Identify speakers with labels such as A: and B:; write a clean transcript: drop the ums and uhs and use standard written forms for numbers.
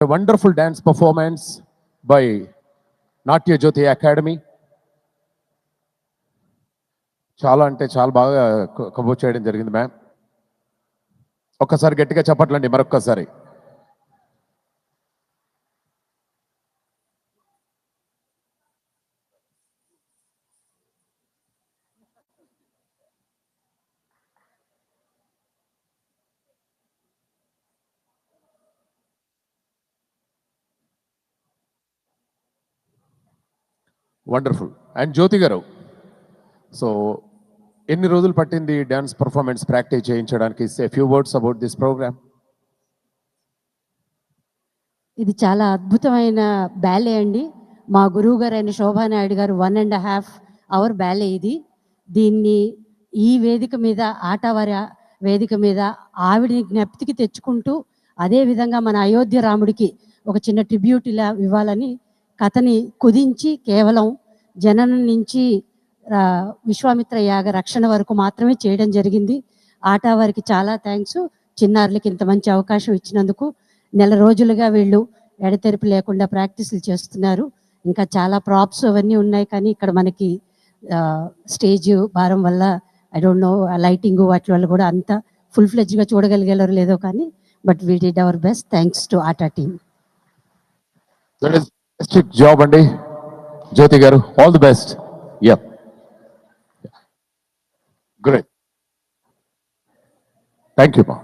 A: A wonderful dance performance by Natya Jyoti Academy. చాలా అంటే చాలా బాగా కంపోజ్ చేయడం జరిగింది మ్యామ్. ఒక్కసారి గట్టిగా చెప్పట్లండి మరొక్కసారి. వండర్ఫుల్. అండ్ జ్యోతి గారు, సో ఎన్ని రోజులు పట్టింది డాన్స్ పర్ఫార్మెన్స్ ప్రాక్టీస్ చేయించడానికి? Say few words about this programme.
B: ఇది చాలా అద్భుతమైన బ్యాలే అండి. మా గురువు గారు అయిన శోభానాయుడు గారు 1.5 అవర్ బ్యాలే ఇది. దీన్ని ఈ వేదిక మీద ఆటవారి వేదిక మీద ఆవిడని జ్ఞప్తికి తెచ్చుకుంటూ అదేవిధంగా మన అయోధ్య రాముడికి ఒక చిన్న ట్రిబ్యూట్ ఇలా ఇవ్వాలని కథని కుదించి కేవలం జననం నుంచి విశ్వామిత్ర యాగ రక్షణ వరకు మాత్రమే చేయడం జరిగింది. ఆటవారికి చాలా థ్యాంక్స్. చిన్నారులకి ఇంత మంచి అవకాశం ఇచ్చినందుకు. నెల రోజులుగా వీళ్ళు ఎడతెరిపి లేకుండా ప్రాక్టీసులు చేస్తున్నారు. ఇంకా చాలా ప్రాప్స్ అవన్నీ ఉన్నాయి, కానీ ఇక్కడ మనకి స్టేజ్ భారం వల్ల ఐ డోంట్ నో లైటింగ్ వాటి వల్ల కూడా అంత ఫుల్ ఫ్లెడ్జ్గా చూడగలిగేవారు లేదో, కానీ but we did our best. Thanks to atta team.
A: Job అండి జ్యోతి గారు, all the best. Yeah, great. Thank you మా.